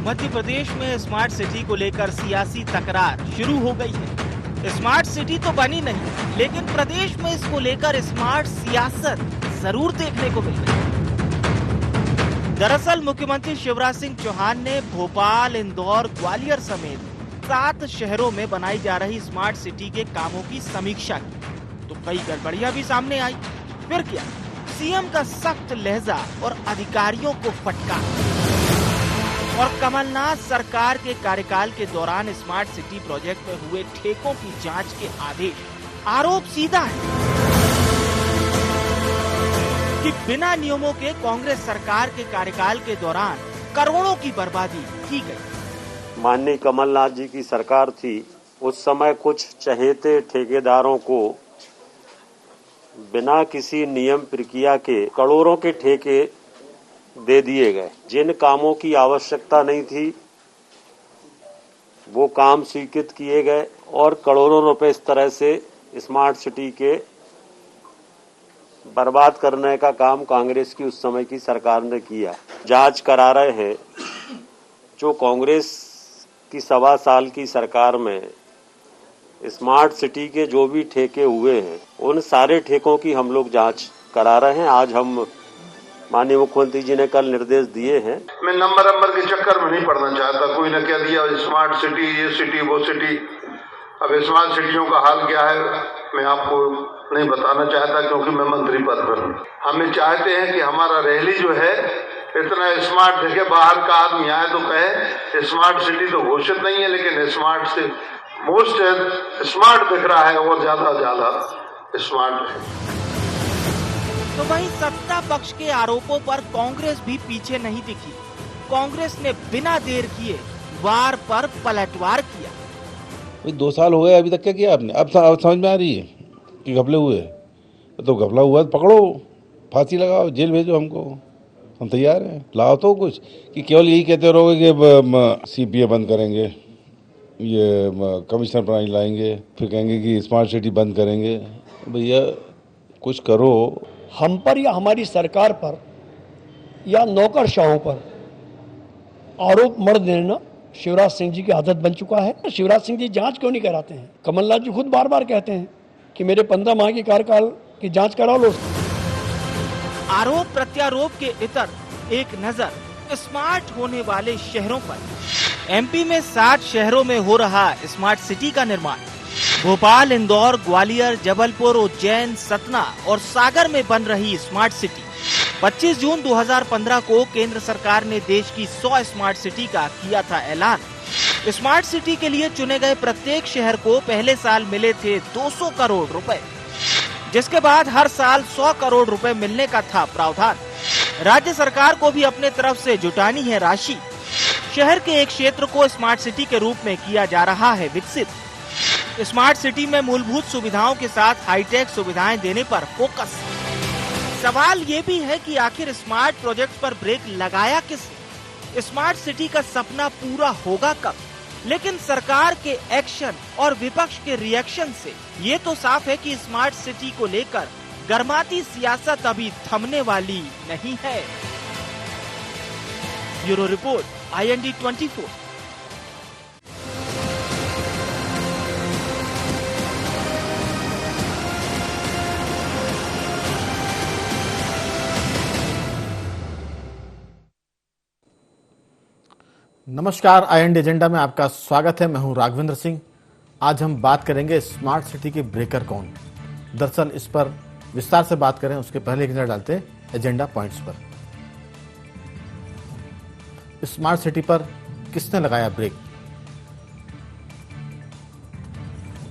मध्य प्रदेश में smart city को लेकर सियासी तकरार शुरू हो गई है। स्मार्ट सिटी तो बनी नहीं, लेकिन प्रदेश में इसको लेकर स्मार्ट सियासत जरूर देखने को मिल रही है। दरअसल मुख्यमंत्री शिवराज सिंह चौहान ने भोपाल, इंदौर, ग्वालियर समेत 7 शहरों में बनाई जा रही स्मार्ट सिटी के कामों की समीक्षा की, तो कई गड़बड़ियां भी सामने आई। फिर क्या, सीएम का सख्त लहजा और अधिकारियों को फटकार। और कमलनाथ सरकार के कार्यकाल के दौरान स्मार्ट सिटी प्रोजेक्ट में हुए ठेकों की जांच के आदेश। आरोप सीधा है कि बिना नियमों के कांग्रेस सरकार के कार्यकाल के दौरान करोड़ों की बर्बादी की गई। माननीय कमलनाथ जी की सरकार थी, उस समय कुछ चहेते ठेकेदारों को बिना किसी नियम प्रक्रिया के करोड़ों के ठेके दे दिए गए। जिन कामों की आवश्यकता नहीं थी वो काम स्वीकृत किए गए और करोड़ों रुपए इस तरह से स्मार्ट सिटी के बर्बाद करने का काम कांग्रेस की उस समय की सरकार ने किया। जांच करा रहे हैं। जो कांग्रेस की 1.25 साल की सरकार में स्मार्ट सिटी के जो भी ठेके हुए हैं, उन सारे ठेकों की हम लोग जांच करा रहे हैं। आज हम माननीय मुख्यमंत्री जी ने कल निर्देश दिए हैं। मैं नंबर के चक्कर में नहीं पड़ना चाहता। कोई ने कह दिया स्मार्ट सिटी, ये सिटी, वो सिटी। अब स्मार्ट सिटियों का हाल क्या है मैं आपको नहीं बताना चाहता, क्योंकि मैं मंत्री पद पर हूँ। हमें चाहते हैं कि हमारा रैली जो है इतना स्मार्ट है कि बाहर का आदमी आए तो कहे स्मार्ट सिटी तो घोषित नहीं है, लेकिन स्मार्ट से मोस्ट स्मार्ट दिख रहा है और ज्यादा स्मार्ट है। तो वहीं सत्ता पक्ष के आरोपों पर कांग्रेस भी पीछे नहीं दिखी। कांग्रेस ने बिना देर किए वार पर पलटवार किया। 2 साल हो गए, अभी तक क्या किया आपने? अब समझ में आ रही है कि घपले हुए। तो घपला हुआ तो पकड़ो, फांसी लगाओ, जेल भेजो हमको, हम तैयार हैं। लाओ तो कुछ, कि केवल यही कहते रहोगे कि सीपीए बंद करेंगे, ये कमिश्नर प्रणाली लाएंगे, फिर कहेंगे कि स्मार्ट सिटी बंद करेंगे। भैया कुछ करो। हम पर या हमारी सरकार पर या नौकरशाहों पर आरोप मढ़ देना शिवराज सिंह जी की आदत बन चुका है। शिवराज सिंह जी जांच क्यों नहीं कराते हैं? कमलनाथ जी खुद बार बार कहते हैं कि मेरे 15 माह के कार्यकाल की जांच करा लो। आरोप प्रत्यारोप के इतर एक नजर स्मार्ट होने वाले शहरों पर। एमपी में 7 शहरों में हो रहा स्मार्ट सिटी का निर्माण। भोपाल, इंदौर, ग्वालियर, जबलपुर, उज्जैन, सतना और सागर में बन रही स्मार्ट सिटी। 25 जून 2015 को केंद्र सरकार ने देश की 100 स्मार्ट सिटी का किया था ऐलान। स्मार्ट सिटी के लिए चुने गए प्रत्येक शहर को पहले साल मिले थे 200 करोड़ रुपए, जिसके बाद हर साल 100 करोड़ रुपए मिलने का था प्रावधान। राज्य सरकार को भी अपने तरफ से जुटानी है राशि। शहर के एक क्षेत्र को स्मार्ट सिटी के रूप में किया जा रहा है विकसित। स्मार्ट सिटी में मूलभूत सुविधाओं के साथ हाईटेक सुविधाएं देने पर फोकस। सवाल ये भी है कि आखिर स्मार्ट प्रोजेक्ट पर ब्रेक लगाया किसने? स्मार्ट सिटी का सपना पूरा होगा कब? लेकिन सरकार के एक्शन और विपक्ष के रिएक्शन से ये तो साफ है कि स्मार्ट सिटी को लेकर गर्माती सियासत अभी थमने वाली नहीं है। Bureau report, IND 24। नमस्कार, IND एजेंडा में आपका स्वागत है। मैं हूं राघवेंद्र सिंह। आज हम बात करेंगे स्मार्ट सिटी के ब्रेकर कौन। दरअसल इस पर विस्तार से बात करें उसके पहले एक नजर डालते हैं एजेंडा पॉइंट्स पर। स्मार्ट सिटी पर किसने लगाया ब्रेक?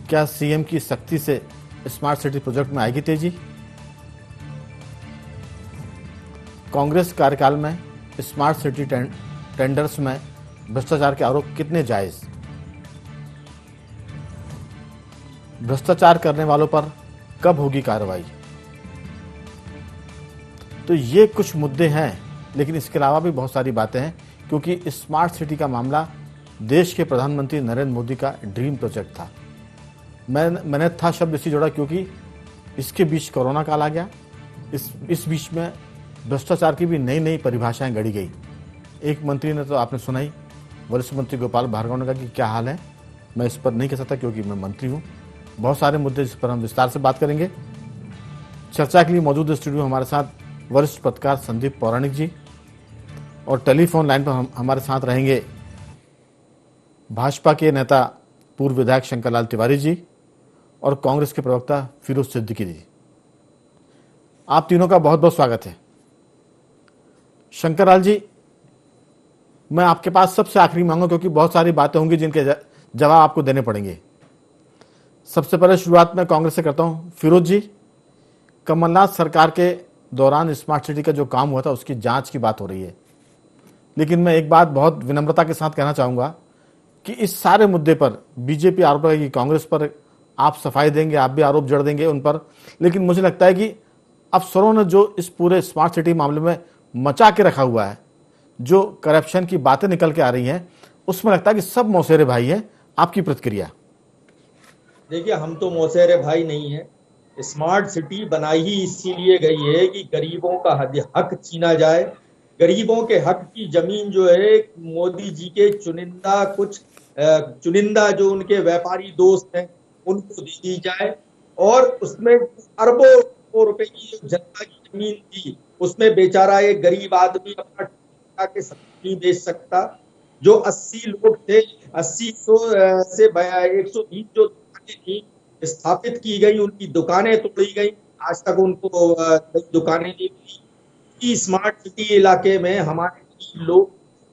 क्या सीएम की सख्ती से स्मार्ट सिटी प्रोजेक्ट में आएगी तेजी? कांग्रेस कार्यकाल में स्मार्ट सिटी टेंडर्स में भ्रष्टाचार के आरोप कितने जायज? भ्रष्टाचार करने वालों पर कब होगी कार्रवाई? तो ये कुछ मुद्दे हैं, लेकिन इसके अलावा भी बहुत सारी बातें हैं, क्योंकि स्मार्ट सिटी का मामला देश के प्रधानमंत्री नरेंद्र मोदी का ड्रीम प्रोजेक्ट था। मैंने था शब्द इसलिए जोड़ा क्योंकि इसके बीच कोरोना काल आ गया। इस बीच में भ्रष्टाचार की भी नई नई परिभाषाएं गढ़ी गई। एक मंत्री ने तो आपने सुना ही वरिष्ठ मंत्री गोपाल भार्गव ने कहा कि क्या हाल है, मैं इस पर नहीं कह सकता क्योंकि मैं मंत्री हूं। बहुत सारे मुद्दे जिस पर हम विस्तार से बात करेंगे। चर्चा के लिए मौजूद स्टूडियो में हमारे साथ वरिष्ठ पत्रकार संदीप पौराणिक जी, और टेलीफोन लाइन पर हमारे साथ रहेंगे भाजपा के नेता पूर्व विधायक शंकरलाल तिवारी जी और कांग्रेस के प्रवक्ता फिरोज सिद्दीकी जी। आप तीनों का बहुत बहुत स्वागत है। शंकरलाल जी, मैं आपके पास सबसे आखिरी मांगूंगा क्योंकि बहुत सारी बातें होंगी जिनके जवाब आपको देने पड़ेंगे। सबसे पहले शुरुआत में कांग्रेस से करता हूं। फिरोज जी, कमलनाथ सरकार के दौरान स्मार्ट सिटी का जो काम हुआ था उसकी जांच की बात हो रही है, लेकिन मैं एक बात बहुत विनम्रता के साथ कहना चाहूंगा कि इस सारे मुद्दे पर बीजेपी आरोप है कि कांग्रेस पर आप सफाई देंगे, आप भी आरोप जड़ देंगे उन पर, लेकिन मुझे लगता है कि अफसरों ने जो इस पूरे स्मार्ट सिटी मामले में मचा के रखा हुआ है, जो करप्शन की बातें निकल के आ रही हैं, उसमें लगता है कि सब मौसेरे भाई हैं। आपकी प्रतिक्रिया? देखिए, हम तो मौसेरे भाई नहीं है। स्मार्ट सिटी बनाई ही इसीलिए गई है कि गरीबों का हक छीना जाए। गरीबों के हक की जमीन जो है मोदी जी के चुनिंदा जो उनके व्यापारी दोस्त हैं उनको दे दी जाए, और उसमें अरबों रुपए की जनता की जमीन थी उसमें बेचारा एक गरीब आदमी अपना के नहीं बेच सकता। जो 80 लोग थे, 80 से 120 जो दुकानें थी स्थापित की गई, उनकी दुकानें तोड़ी गई, आज तक उनको दुकानें नहीं मिली। स्मार्ट सिटी इलाके में हमारे लोग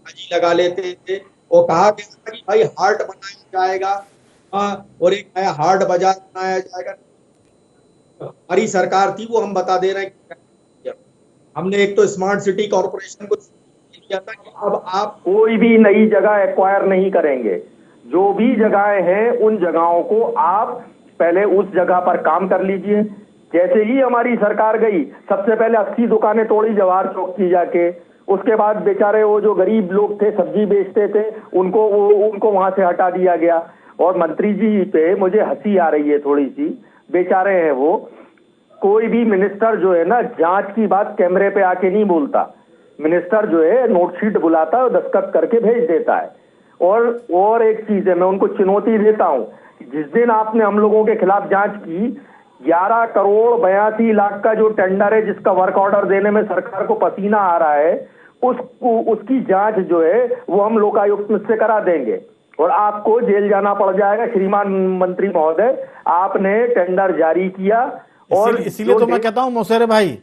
हाजी लगा लेते थे और कहा गया था कि भाई हाट बनाया जाएगा, और एक नया हाट बाजार बनाया जाएगा। हमारी सरकार थी वो हम बता दे रहे हैं। हमने एक तो स्मार्ट सिटी कॉर्पोरेशन को किया था कि अब आप कोई भी नई जगह एक्वायर नहीं करेंगे। जो भी जगहें हैं उन जगहों को आप पहले उस जगह पर काम कर लीजिए। जैसे ही हमारी सरकार गई, सबसे पहले 80 दुकानें तोड़ी जवाहर चौक की जाके। उसके बाद बेचारे वो जो गरीब लोग थे सब्जी बेचते थे उनको वहां से हटा दिया गया। और मंत्री जी पे मुझे हंसी आ रही है थोड़ी सी, बेचारे हैं वो। कोई भी मिनिस्टर जो है ना, जांच की बात कैमरे पे आके नहीं बोलता। मिनिस्टर जो है नोटशीट बुलाता है और दस्तखत करके भेज देता है। और एक चीज है, मैं उनको चुनौती देता हूं, जिस दिन आपने हम लोगों के खिलाफ जांच की, 11 करोड़ 82 लाख का जो टेंडर है जिसका वर्क ऑर्डर देने में सरकार को पसीना आ रहा है, उसकी जांच जो है वो हम लोकायुक्त से करा देंगे और आपको जेल जाना पड़ जाएगा। श्रीमान मंत्री महोदय, आपने टेंडर जारी किया और इसीलिए तो मैं कहता हूं मौसेरे भाई,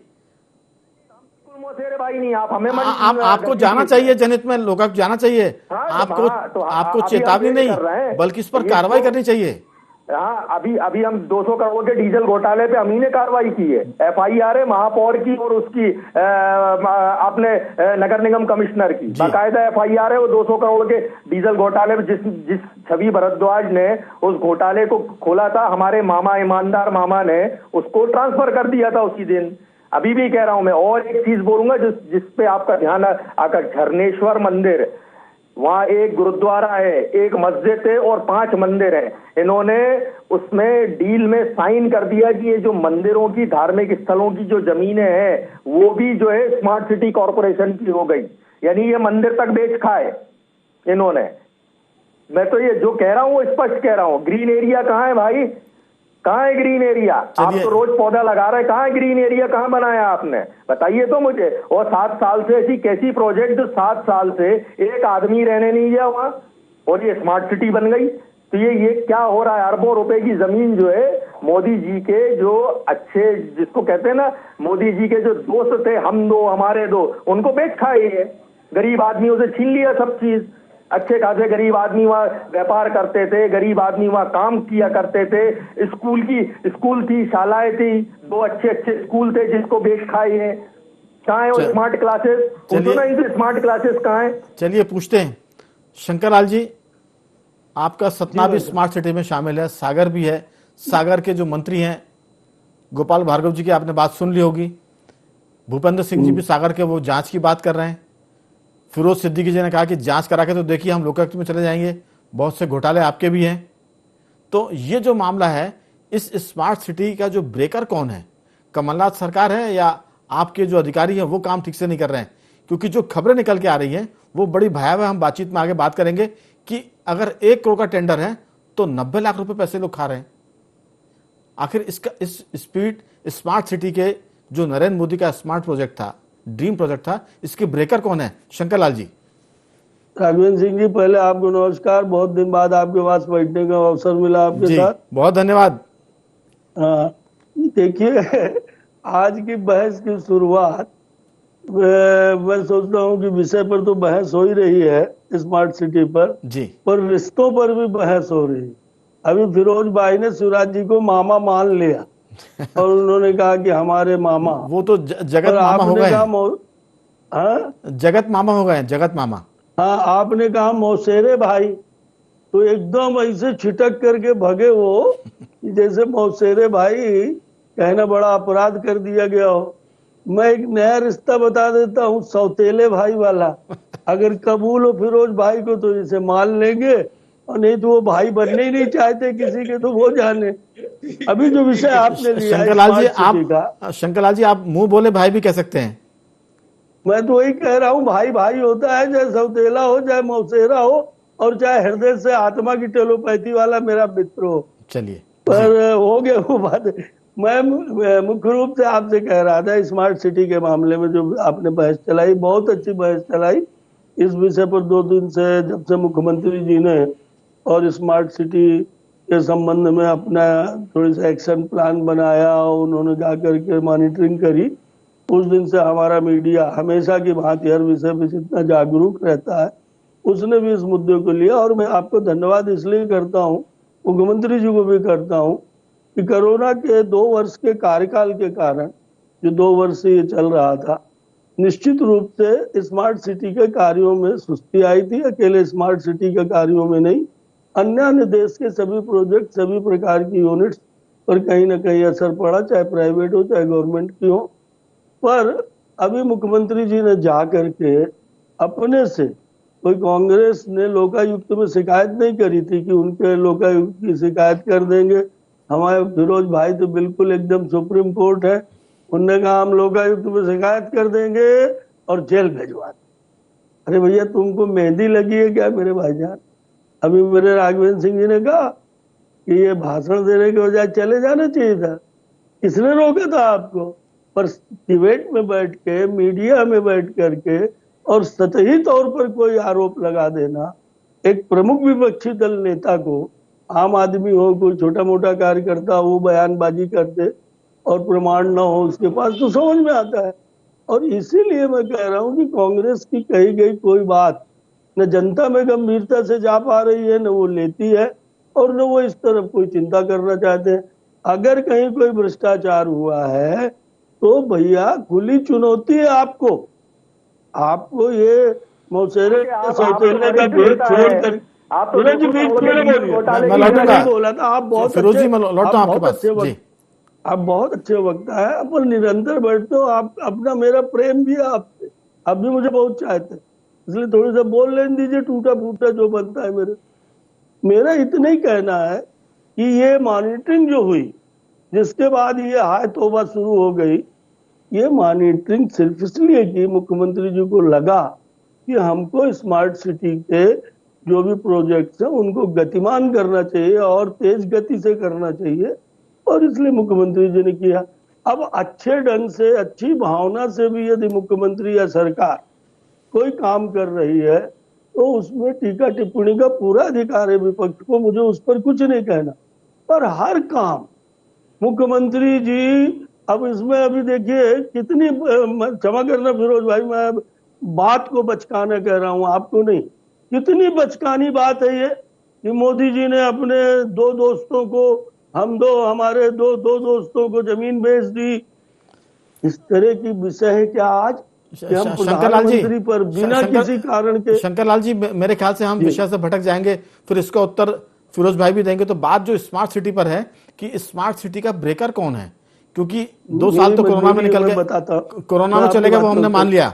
मौसेरे भाई नहीं, आप हमें आपको जाना चाहिए, जनहित में लोग जाना चाहिए। आपको चेतावनी नहीं बल्कि इस पर कार्रवाई करनी चाहिए। हाँ, अभी हम 200 करोड़ के डीजल घोटाले पे हम ही ने कार्रवाई की है। FIR है महापौर की और उसकी अपने नगर निगम कमिश्नर की, बाकायदा FIR है वो 200 करोड़ के डीजल घोटाले में। जिस छवि भरद्वाज ने उस घोटाले को खोला था, हमारे मामा, ईमानदार मामा ने उसको ट्रांसफर कर दिया था उसी दिन। अभी भी कह रहा हूं मैं। और एक चीज बोलूंगा जिस पे आपका ध्यान आकर, झरनेश्वर मंदिर, वहां एक गुरुद्वारा है, एक मस्जिद है और 5 मंदिर हैं। इन्होंने उसमें डील में साइन कर दिया कि ये जो मंदिरों की, धार्मिक स्थलों की जो जमीनें हैं वो भी जो है स्मार्ट सिटी कॉर्पोरेशन की हो गई। यानी ये मंदिर तक बेच खाए इन्होंने। मैं तो ये जो कह रहा हूं वो स्पष्ट कह रहा हूं। ग्रीन एरिया कहाँ है भाई? कहाँ है ग्रीन एरिया? आप तो रोज पौधा लगा रहे हैं, कहाँ है ग्रीन एरिया? कहाँ बनाया आपने, बताइए तो मुझे। और 7 साल से ऐसी कैसी प्रोजेक्ट, 7 साल से एक आदमी रहने नहीं गया वहां और ये स्मार्ट सिटी बन गई। तो ये क्या हो रहा है? अरबों रुपए की जमीन जो है मोदी जी के जो अच्छे, जिसको कहते हैं ना, मोदी जी के जो दोस्त थे, हम दो हमारे दो, उनको बेच खाई है। गरीब आदमियों से छीन लिया सब चीज। अच्छे खासे गरीब आदमी वहां व्यापार करते थे, गरीब आदमी वहां काम किया करते थे। स्कूल थी, शालाएं थी, 2 अच्छे स्कूल थे जिसको बेच खाई है। कहाँ है वो स्मार्ट क्लासेस? स्मार्ट क्लासेस कहाँ है? चलिए पूछते हैं शंकरलाल जी, आपका सतना भी स्मार्ट सिटी में शामिल है, सागर भी है। सागर के जो मंत्री हैं गोपाल भार्गव जी की आपने बात सुन ली होगी। भूपेंद्र सिंह जी भी सागर के वो जांच की बात कर रहे हैं। फिरोज सिद्दीकी जी ने कहा कि जांच करा के तो देखिए हम लोकायुक्त में चले जाएंगे, बहुत से घोटाले आपके भी हैं। तो ये जो मामला है, इस स्मार्ट सिटी का जो ब्रेकर कौन है? कमलनाथ सरकार है या आपके जो अधिकारी हैं वो काम ठीक से नहीं कर रहे हैं? क्योंकि जो खबरें निकल के आ रही हैं वो बड़ी भयावह। हम बातचीत में आगे बात करेंगे कि अगर 1 करोड़ का टेंडर है तो 90 लाख रुपए पैसे लोग खा रहे हैं। आखिर इसका इस स्पीड स्मार्ट सिटी के जो नरेंद्र मोदी का स्मार्ट प्रोजेक्ट था, ड्रीम प्रोजेक्ट था, इसके ब्रेकर कौन है? शंकर लाल जी। राघवेंद्र सिंह जी, पहले आपको नमस्कार। बहुत दिन बाद आपके पास बैठने का अवसर मिला आपके साथ, बहुत धन्यवाद। देखिए, आज की बहस की शुरुआत मैं सोचता हूँ कि विषय पर तो बहस हो ही रही है स्मार्ट सिटी पर जी, पर रिश्तों पर भी बहस हो रही है। अभी फिरोज भाई ने शिवराज जी को मामा मान लिया और उन्होंने कहा कि हमारे मामा, वो तो जगत मामा हो गए। जगत मामा हो गए, जगत मामा। हाँ, आपने कहा मौसेरे भाई, तो एकदम ऐसे छिटक करके भगे वो जैसे मौसेरे भाई कहना बड़ा अपराध कर दिया गया हो। मैं एक नया रिश्ता बता देता हूँ, सौतेले भाई वाला। अगर कबूल हो फिरोज भाई को तो इसे मान लेंगे, और नहीं तो वो भाई बनने ही नहीं चाहते किसी के, तो वो जाने। अभी जो विषय आपने लिया शंकरलाल जी, आप मुंह बोले भाई भी कह सकते हैं। मैं तो वही कह रहा हूँ, भाई भाई होता है, चाहे सौतेला हो, चाहे मौसेरा हो, और चाहे हृदय से आत्मा की टेलोपैथी वाला मेरा मित्र हो। चलिए, पर हो गया वो बात। मैं मुख्य रूप से आपसे कह रहा था स्मार्ट सिटी के मामले में जो आपने बहस चलाई, बहुत अच्छी बहस चलाई। इस विषय पर 2 दिन से जब से मुख्यमंत्री जी ने और स्मार्ट सिटी के संबंध में अपना थोड़ी सा एक्शन प्लान बनाया, उन्होंने जाकर के मॉनिटरिंग करी, उस दिन से हमारा मीडिया हमेशा की भांति हर विषय पर जितना जागरूक रहता है, उसने भी इस मुद्दे को लिया। और मैं आपको धन्यवाद इसलिए करता हूँ, मुख्यमंत्री जी को भी करता हूँ, कि कोरोना के 2 वर्ष के कार्यकाल के कारण जो 2 वर्ष से ये चल रहा था, निश्चित रूप से स्मार्ट सिटी के कार्यों में सुस्ती आई थी। अकेले स्मार्ट सिटी के कार्यों में नहीं, अन्य देश के सभी प्रोजेक्ट, सभी प्रकार की यूनिट्स पर कहीं ना कहीं असर पड़ा, चाहे प्राइवेट हो चाहे गवर्नमेंट की हो। पर अभी मुख्यमंत्री जी ने जा करके अपने से, कोई कांग्रेस ने लोकायुक्त में शिकायत नहीं करी थी कि उनके लोकायुक्त की शिकायत कर देंगे, हमारे फिरोज भाई तो बिल्कुल एकदम सुप्रीम कोर्ट है, उनने कहा हम लोकायुक्त में शिकायत कर देंगे और जेल भेजवा देंगे। अरे भैया, तुमको मेहंदी लगी है क्या मेरे भाईजान? अभी मेरे राघवेंद्र सिंह जी ने कहा कि ये भाषण देने के बजाय चले जाना चाहिए था। किसने रोका था आपको? पर डिबेट में बैठ के, मीडिया में बैठ करके और सतही तौर पर कोई आरोप लगा देना, एक प्रमुख विपक्षी दल नेता को, आम आदमी हो, कोई छोटा मोटा कार्यकर्ता हो, बयानबाजी करते और प्रमाण न हो उसके पास, तो समझ में आता है। और इसीलिए मैं कह रहा हूं कि कांग्रेस की कही गई कोई बात न जनता में गंभीरता से जा पा रही है, न वो लेती है, और न वो इस तरफ कोई चिंता करना चाहते हैं। अगर कहीं कोई भ्रष्टाचार हुआ है तो भैया खुली चुनौती है आपको ये मौसेरे सौतेले का भेद छोड़कर आप तो बीच में बोला था। आप बहुत अच्छे वक्ता है, अपन निरंतर बैठते हो, आप अपना, मेरा प्रेम भी है आपसे, आप भी मुझे बहुत चाहते हैं, इसलिए थोड़ी सा बोल लेने दीजिए, टूटा फूटा जो बनता है। मेरा इतना ही कहना है कि ये मॉनिटरिंग जो हुई, जिसके बाद ये हाय तौबा शुरू हो गई, ये मॉनिटरिंग सिर्फ इसलिए कि मुख्यमंत्री जी को लगा कि हमको स्मार्ट सिटी के जो भी प्रोजेक्ट्स हैं उनको गतिमान करना चाहिए और तेज गति से करना चाहिए, और इसलिए मुख्यमंत्री जी ने किया। अब अच्छे ढंग से, अच्छी भावना से भी यदि मुख्यमंत्री या सरकार कोई काम कर रही है तो उसमें टीका टिप्पणी का पूरा अधिकार है विपक्ष को, मुझे उस पर कुछ नहीं कहना। पर हर काम मुख्यमंत्री जी, अब इसमें अभी देखिए कितनी, क्षमा करना फिरोज भाई, मैं बात को बचकाना कह रहा हूं, आपको नहीं, कितनी बचकानी बात है ये कि मोदी जी ने अपने 2 दोस्तों को, हमारे दो दोस्तों को जमीन बेच दी। इस तरह की विषय है क्या आज कि हम प्रधानमंत्री पर बिना किसी कारण के? शंकरलाल जी, मेरे ख्याल से हम विषय से भटक जाएंगे, फिर इसका उत्तर फिरोज भाई भी देंगे। तो बात जो स्मार्ट सिटी पर है कि स्मार्ट सिटी का ब्रेकर कौन है, क्योंकि 2 साल तो कोरोना में निकल गए, कोरोना में चलेगा वो हमने मान लिया,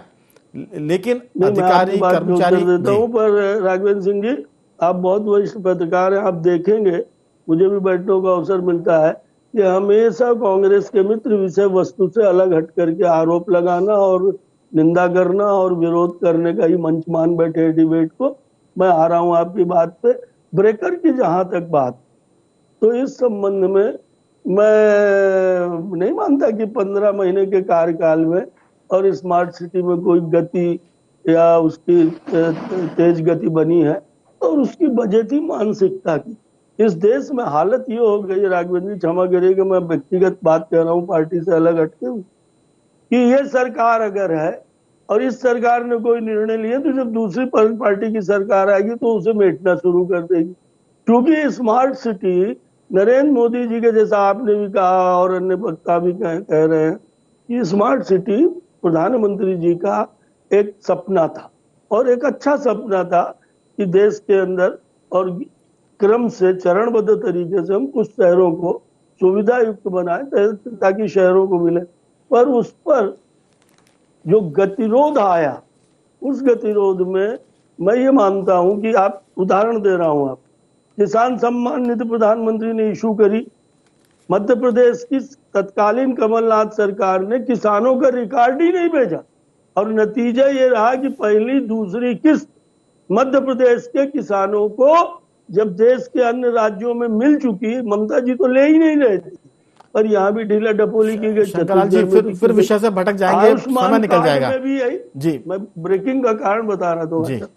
लेकिन अधिकारी कर्मचारी देता हूं। पर राघवेंद्र सिंह जी, आप बहुत वरिष्ठ पत्रकार हैं, आप देखेंगे, मुझे भी बैठने का अवसर मिलता है कि हमेशा कांग्रेस के मित्र विषय वस्तु से अलग हट करके आरोप लगाना और निंदा करना और विरोध करने का ही मंच मान बैठे हैं डिबेट को। मैं आ रहा हूं आपकी बात पे। ब्रेकर की जहां तक बात, तो इस संबंध में मैं नहीं मानता कि 15 महीने के कार्यकाल में और स्मार्ट सिटी में कोई गति या उसकी तेज गति बनी है, और उसकी वजह थी मानसिकता की। इस देश में हालत ये हो गई, राघवेंद्र जी क्षमा करिएगा मैं व्यक्तिगत बात कह रहा हूँ पार्टी से अलग हटके हूँ, कि ये सरकार अगर है और इस सरकार ने कोई निर्णय लिए तो जब दूसरी पार्टी की सरकार आएगी तो उसे मेटना शुरू कर देगी। क्योंकि स्मार्ट सिटी नरेंद्र मोदी जी के, जैसा आपने भी कहा और अन्य वक्ता भी कह रहे हैं, कि स्मार्ट सिटी प्रधानमंत्री जी का एक सपना था और एक अच्छा सपना था कि देश के अंदर और क्रम से चरणबद्ध तरीके से हम कुछ शहरों को सुविधा युक्त बनाए ताकि शहरों को मिले। पर उस पर जो गतिरोध आया, उस गतिरोध में मैं ये मानता हूं कि आप, उदाहरण दे रहा हूं, आप किसान सम्मान निधि प्रधानमंत्री ने इशू करी, मध्य प्रदेश की तत्कालीन कमलनाथ सरकार ने किसानों का रिकॉर्ड ही नहीं भेजा और नतीजा ये रहा कि पहली दूसरी किस्त मध्य प्रदेश के किसानों को जब देश के अन्य राज्यों में मिल चुकी, ममता जी तो ले ही नहीं रहे थे, पर यहाँ भी ढीला डपोली की गई। शंकरलाल जी फिर विषय से भटक जाएंगे, समय निकल जाएगा। में भी यही जी, मैं ब्रेकिंग का कारण बता रहा था।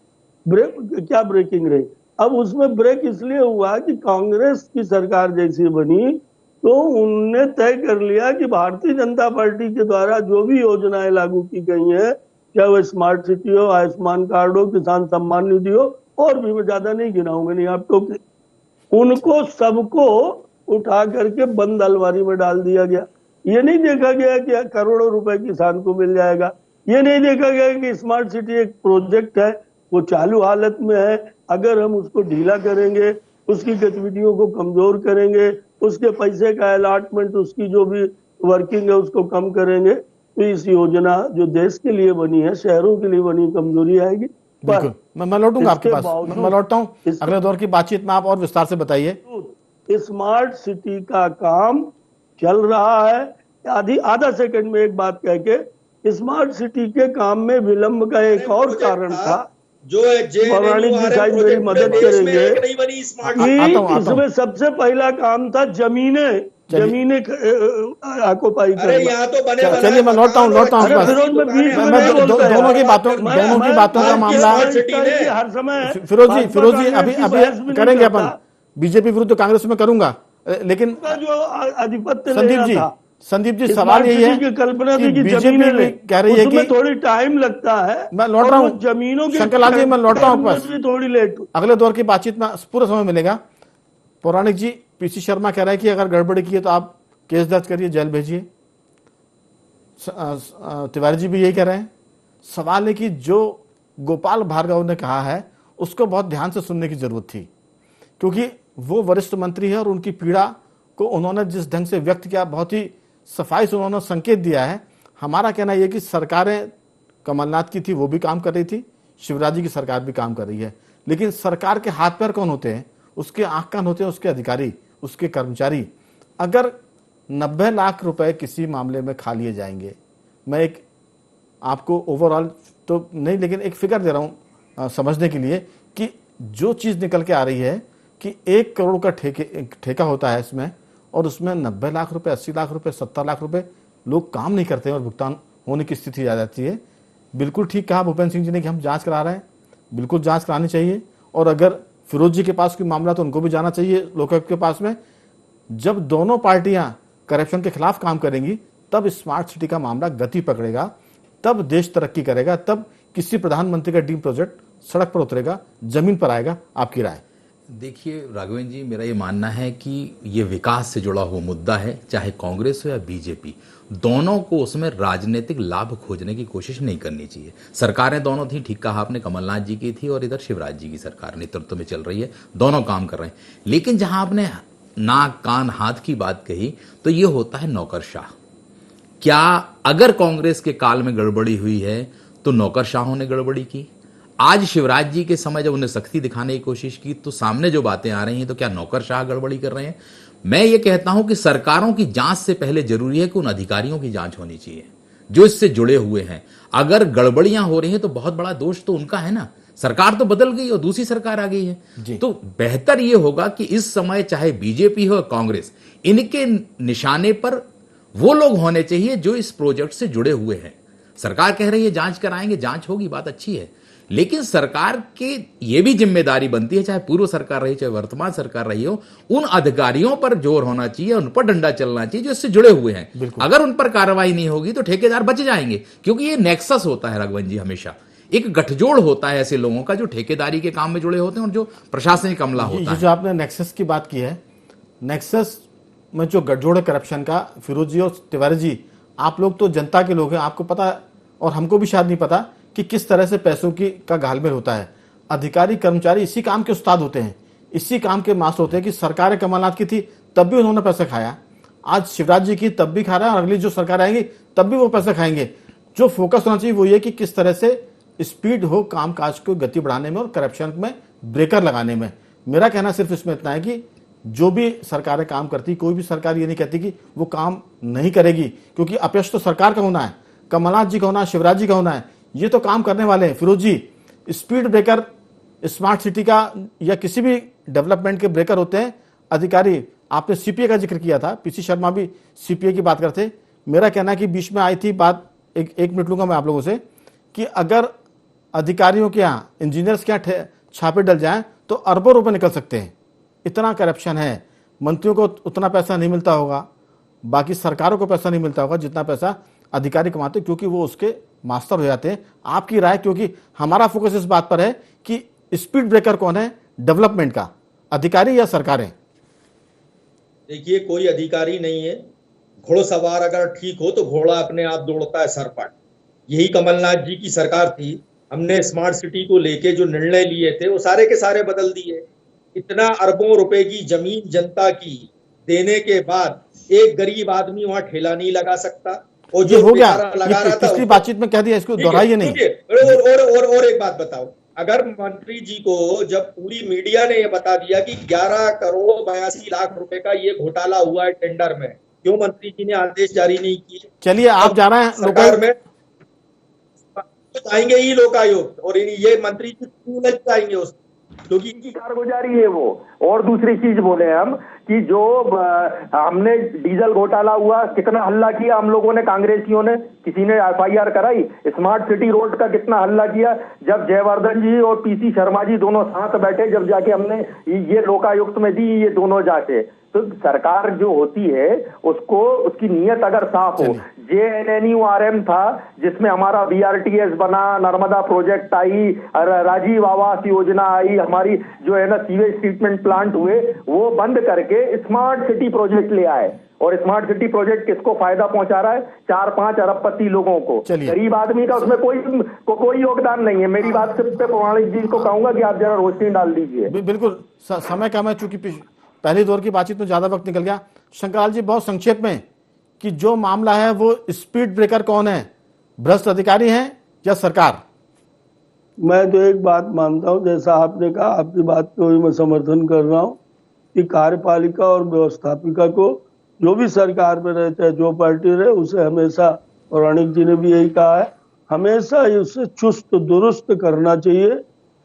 क्या ब्रेकिंग रही? अब उसमें ब्रेक इसलिए हुआ कि कांग्रेस की सरकार जैसी बनी तो उनने तय कर लिया कि भारतीय जनता पार्टी के द्वारा जो भी योजनाएं लागू की गई हैं, चाहे वो स्मार्ट सिटी हो, आयुष्मान कार्ड हो, किसान सम्मान निधि हो, और भी मैं ज्यादा नहीं गिनाऊंगा, नहीं आप तो, उनको सबको उठा करके बंद अलमारी में डाल दिया गया। ये नहीं देखा गया कि करोड़ों रुपए किसान को मिल जाएगा, ये नहीं देखा गया कि स्मार्ट सिटी एक प्रोजेक्ट है, वो चालू हालत में है, अगर हम उसको ढीला करेंगे, उसकी गतिविधियों को कमजोर करेंगे, उसके पैसे का अलॉटमेंट, उसकी जो भी वर्किंग है उसको कम करेंगे, तो इस योजना जो देश के लिए बनी है, शहरों के लिए बनी, कमजोरी आएगी। बिल्कुल, मैं लौटूंगा आपके पास, मैं लौटता हूँ अगले दौर की बातचीत में, आप और विस्तार से बताइए। स्मार्ट सिटी का काम चल रहा है। आधा सेकंड में एक बात कह के, स्मार्ट सिटी के काम में विलंब का एक और कारण था जो पौराणिक जी शायद मेरी मदद करेंगे, इसमें सबसे पहला काम था जमीनें ऑक्युपाई करना। यहाँ तो बने, चलिए मैं लौटता हूँ दोनों की बातों का मामला। हर समय फिरोज जी अभी करेंगे अपन, बीजेपी विरुद्ध कांग्रेस में करूंगा, लेकिन जो आधिपत्य संदीप जी सवाल यही है कि कल्पना कि बीजेपी कह रही है कि थोड़ी टाइम लगता है। मैं लौट रहा हूँ जमीनों की, शंकरलाल जी मैं लौट रहा हूँ बस, थोड़ी लेट, अगले दौर की बातचीत में पूरा समय मिलेगा। पौराणिक जी, पीसी शर्मा कह रहा है कि अगर गड़बड़ी की है तो आप केस दर्ज करिए, जेल भेजिए। तिवारी जी भी यही कह रहे हैं। सवाल है कि जो गोपाल भार्गव ने कहा है उसको बहुत ध्यान से सुनने की जरूरत थी, क्योंकि वो वरिष्ठ मंत्री है और उनकी पीड़ा को उन्होंने जिस ढंग से व्यक्त किया, बहुत ही सफाई से उन्होंने संकेत दिया है। हमारा कहना यह कि सरकारें कमलनाथ की थी वो भी काम कर रही थी, शिवराज जी की सरकार भी काम कर रही है, लेकिन सरकार के हाथ पैर कौन होते हैं? उसके आंख कान होते हैं उसके अधिकारी, उसके कर्मचारी। अगर 90 लाख रुपए किसी मामले में खा लिए जाएंगे, मैं एक आपको ओवरऑल तो नहीं लेकिन एक फिगर दे रहा हूं समझने के लिए, कि जो चीज निकल के आ रही है कि 1 करोड़ का ठेका होता है इसमें, और उसमें 90 लाख रुपए, 80 लाख रुपए, 70 लाख रुपए लोग काम नहीं करते हैं और भुगतान होने की स्थिति आ जाती है। बिल्कुल ठीक कहा भूपेंद्र सिंह जी ने कि हम जांच करा रहे हैं, बिल्कुल जांच करानी चाहिए, और अगर फिरोज जी के पास कोई मामला तो उनको भी जाना चाहिए लोकायुक्त के पास में। जब दोनों पार्टियां करप्शन के खिलाफ काम करेंगी तब स्मार्ट सिटी का मामला गति पकड़ेगा, तब देश तरक्की करेगा, तब किसी प्रधानमंत्री का ड्रीम प्रोजेक्ट सड़क पर उतरेगा, जमीन पर आएगा। आपकी राय? देखिए राघवेंद्र जी, मेरा ये मानना है कि ये विकास से जुड़ा हुआ मुद्दा है, चाहे कांग्रेस हो या बीजेपी, दोनों को उसमें राजनीतिक लाभ खोजने की कोशिश नहीं करनी चाहिए। सरकारें दोनों थी, ठीक कहा आपने, कमलनाथ जी की थी और इधर शिवराज जी की सरकार नेतृत्व में चल रही है, दोनों काम कर रहे हैं। लेकिन जहां आपने नाक कान हाथ की बात कही तो ये होता है नौकरशाह। क्या अगर कांग्रेस के काल में गड़बड़ी हुई है तो नौकरशाहों ने गड़बड़ी की? आज शिवराज जी के समय जब उन्हें सख्ती दिखाने की कोशिश की तो सामने जो बातें आ रही हैं, तो क्या नौकरशाह गड़बड़ी कर रहे हैं? मैं ये कहता हूं कि सरकारों की जांच से पहले जरूरी है कि उन अधिकारियों की जांच होनी चाहिए जो इससे जुड़े हुए हैं। अगर गड़बड़ियां हो रही हैं तो बहुत बड़ा दोष तो उनका है ना। सरकार तो बदल गई और दूसरी सरकार आ गई है। तो बेहतर यह होगा कि इस समय चाहे बीजेपी हो कांग्रेस, इनके निशाने पर वो लोग होने चाहिए जो इस प्रोजेक्ट से जुड़े हुए हैं। सरकार कह रही है जांच कराएंगे, जांच होगी, बात अच्छी है, लेकिन सरकार के ये भी जिम्मेदारी बनती है, चाहे पूर्व सरकार रही चाहे वर्तमान सरकार रही हो, उन अधिकारियों पर जोर होना चाहिए, उन पर डंडा चलना चाहिए जो इससे जुड़े हुए हैं। अगर उन पर कार्रवाई नहीं होगी तो ठेकेदार बच जाएंगे, क्योंकि ये नेक्सस होता है राघवन जी, हमेशा एक गठजोड़ होता है ऐसे लोगों का जो ठेकेदारी के काम में जुड़े होते हैं और जो प्रशासनिक अमला होता है। जो आपने नेक्सस की बात की है, नेक्सस में जो गठजोड़ है करप्शन का, फिरोज जी और तिवारी जी, आप लोग तो जनता के लोग हैं, आपको पता और हमको भी शायद नहीं पता कि किस तरह से पैसों की का घालमेल होता है। अधिकारी कर्मचारी इसी काम के उस्ताद होते हैं, इसी काम के मास्टर होते हैं कि सरकार कमलनाथ की थी तब भी उन्होंने पैसा खाया, आज शिवराज जी की तब भी खा रहा है और अगली जो सरकार आएंगी तब भी वो पैसा खाएंगे। जो फोकस होना चाहिए वो ये कि किस तरह से स्पीड हो काम काज को गति बढ़ाने में और करप्शन में ब्रेकर लगाने में। मेरा कहना सिर्फ इसमें इतना है कि जो भी सरकारें काम करती, कोई भी सरकार ये नहीं कहती कि वो काम नहीं करेगी, क्योंकि अपयश तो सरकार का होना है, कमलनाथ जी का होना है, शिवराज जी का होना है, ये तो काम करने वाले हैं। फिरोज जी, स्पीड ब्रेकर स्मार्ट सिटी का या किसी भी डेवलपमेंट के ब्रेकर होते हैं अधिकारी। आपने सीपीए का जिक्र किया था, पीसी शर्मा भी सीपीए की बात करते। मेरा कहना है कि बीच में आई थी बात, एक मिनट लूंगा मैं आप लोगों से, कि अगर अधिकारियों के यहाँ, इंजीनियर्स के यहाँ छापे डल जाएं तो अरबों रुपए निकल सकते हैं। इतना करप्शन है, मंत्रियों को उतना पैसा नहीं मिलता होगा, बाकी सरकारों को पैसा नहीं मिलता होगा जितना पैसा अधिकारी कमाते, क्योंकि वो उसके मास्टर हो जाते हैं। आपकी राय, क्योंकि हमारा फोकस इस बात पर है कि स्पीड ब्रेकर कौन है डेवलपमेंट का, अधिकारी या सरकारें? देखिए, कोई अधिकारी नहीं है, घोड़सवार अगर ठीक हो तो घोड़ा अपने आप दौड़ता है सरपट। यही कमलनाथ जी की सरकार थी, हमने स्मार्ट सिटी को लेके जो निर्णय लिए थे वो सारे के सारे बदल दिए। इतना अरबों रुपए की जमीन जनता की देने के बाद एक गरीब आदमी वहां ठेला नहीं लगा सकता, और जो हो गया लगा रहा था पिछली बातचीत में कह दिया, इसको दोहराइए नहीं। और एक बात बताओ, अगर मंत्री जी को जब पूरी मीडिया ने ये बता दिया कि 11 करोड़ 82 लाख रुपए का ये घोटाला हुआ है टेंडर में, क्यों मंत्री जी ने आदेश जारी नहीं किए? चलिए, आप जा रहे हैं सरकार में आएंगे ही लोकायुक्त, और ये मंत्री जी क्यों लग जाएंगे उसको, क्योंकि इनकी कारगुजारी है वो। और दूसरी चीज बोले हम कि जो हमने डीजल घोटाला हुआ, कितना हल्ला किया हम लोगों ने, कांग्रेसियों ने, किसी ने एफआईआर कराई? स्मार्ट सिटी रोड का कितना हल्ला किया, जब जयवर्धन जी और पीसी शर्मा जी दोनों साथ बैठे, जब जाके हमने ये लोकायुक्त में दी ये दोनों जाके। तो सरकार जो होती है उसको, उसकी नीयत अगर साफ हो, JNNURM था जिसमें हमारा BRTS बना, नर्मदा प्रोजेक्ट आई, राजीव आवास योजना आई, हमारी जो है ना सीवेज ट्रीटमेंट प्लांट हुए, वो बंद करके स्मार्ट सिटी प्रोजेक्ट ले आए। और स्मार्ट सिटी प्रोजेक्ट किसको फायदा पहुंचा रहा है? 4-5 अरबपति लोगों को। गरीब आदमी का उसमें कोई योगदान नहीं है। मेरी बात सिर्फ पे प्रमाणिक जी को कहूंगा कि आप जरा रोशनी डाल दीजिए। बिल्कुल, समय कम है, चूंकि पहले दौर की बातचीत में ज्यादा वक्त निकल गया। शंकरलाल जी, बहुत संक्षेप में कि जो मामला है वो स्पीड ब्रेकर कौन है, भ्रष्ट अधिकारी हैं या सरकार? मैं तो एक बात मानता हूं, जैसा आपने कहा, आपकी बात को भी मैं समर्थन कर रहा हूं कि कार्यपालिका और व्यवस्थापिका को, जो भी सरकार में रहे चाहे जो पार्टी रहे, उसे हमेशा, पौराणिक जी ने भी यही कहा है, हमेशा उसे चुस्त दुरुस्त करना चाहिए,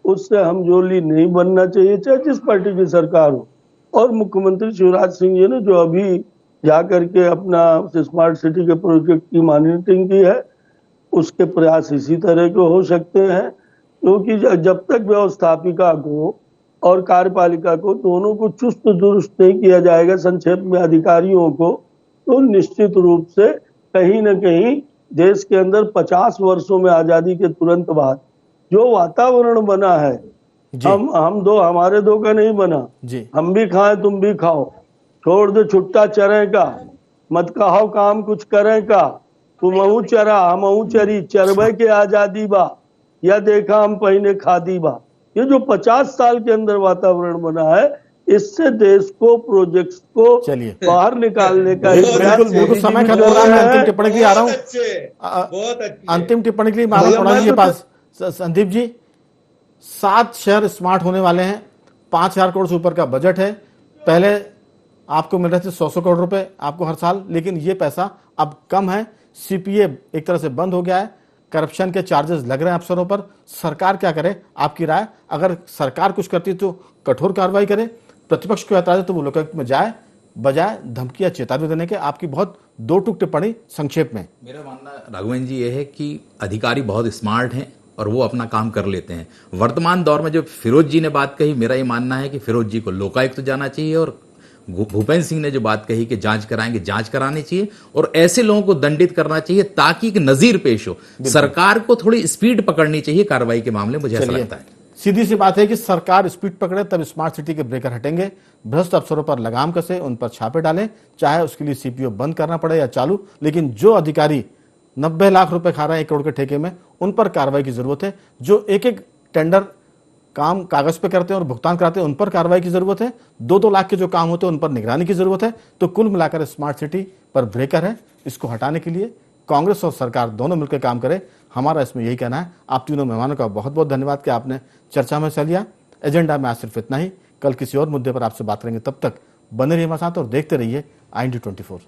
उससे हमजोली नहीं बनना चाहिए, चाहे जिस पार्टी की सरकार हो। और मुख्यमंत्री शिवराज सिंह जी ने जो अभी जाकर के अपना स्मार्ट सिटी के प्रोजेक्ट की मॉनिटरिंग की है, उसके प्रयास इसी तरह के हो सकते हैं, क्योंकि जब तक व्यवस्थापिका को और कार्यपालिका को दोनों को चुस्त दुरुस्त नहीं किया जाएगा, संक्षेप में अधिकारियों को, तो निश्चित रूप से कहीं न कहीं देश के अंदर 50 वर्षों में आजादी के तुरंत बाद जो वातावरण बना है, हमारे दो का नहीं बना जी। हम भी खाएं तुम भी खाओ, छोड़ दे छुट्टा चरे का, मत कहो काम कुछ करें का, तुम चरा हम चरी, चरबे के आजादी बा, या देखा हम पहने खादी बा। ये जो 50 साल के अंदर वातावरण बना है, इससे देश को, प्रोजेक्ट्स को बाहर निकालने का बिल्कुल समय खत्म हो रहा है। अंतिम टिप्पणी के लिए आ रहा हूँ, अंतिम टिप्पणी के लिए मैं के पास। संदीप जी, 7 शहर स्मार्ट होने वाले हैं, 5,000 करोड़ से ऊपर का बजट है। पहले आपको मिल रहे थे 100 करोड़ रुपए आपको हर साल, लेकिन ये पैसा अब कम है। सीपीए एक तरह से बंद हो गया है, करप्शन के चार्जेस लग रहे हैं अफसरों पर। सरकार क्या करे, आपकी राय? अगर सरकार कुछ करती तो कठोर कार्रवाई करे, प्रतिपक्ष को ऐतराज है तो वो लोकायुक्त में जाए, बजाय धमकी या चेतावनी देने के। आपकी बहुत दो टूक टिप्पणी संक्षेप में। मेरा मानना राघवेंद्र जी ये है कि अधिकारी बहुत स्मार्ट हैं और वो अपना काम कर लेते हैं। वर्तमान दौर में जो फिरोज जी ने बात कही, मेरा ये मानना है कि फिरोज जी को लोकायुक्त जाना चाहिए, और भूपेंद्र सिंह ने जो बात कही कि जांच कराएंगे, जांच करानी चाहिए और ऐसे लोगों को दंडित करना चाहिए ताकि एक नजीर पेश हो। सरकार को थोड़ी स्पीड पकड़नी चाहिए कार्रवाई के मामले में, मुझे ऐसा लगता है। सीधी सी बात है कि सरकार स्पीड पकड़े तब स्मार्ट सिटी के ब्रेकर हटेंगे। भ्रष्ट अफसरों पर लगाम कसे, उन पर छापे डालें, चाहे उसके लिए सीपीओ बंद करना पड़े या चालू। लेकिन जो अधिकारी 90 लाख रुपए खा रहे हैं 1 करोड़ के ठेके में, उन पर कार्रवाई की जरूरत है। जो एक एक टेंडर काम कागज पे करते हैं और भुगतान कराते हैं, उन पर कार्रवाई की जरूरत है। 2-2 लाख के जो काम होते हैं उन पर निगरानी की जरूरत है। तो कुल मिलाकर स्मार्ट सिटी पर ब्रेकर है। इसको हटाने के लिए कांग्रेस और सरकार दोनों मिलकर काम करें, हमारा इसमें यही कहना है। आप तीनों मेहमानों का बहुत बहुत धन्यवाद कि आपने चर्चा में हिस्सा लिया। एजेंडा में आज सिर्फ इतना ही, कल किसी और मुद्दे पर आपसे बात करेंगे। तब तक बने रहिए हमारे साथ और देखते रहिए IND24।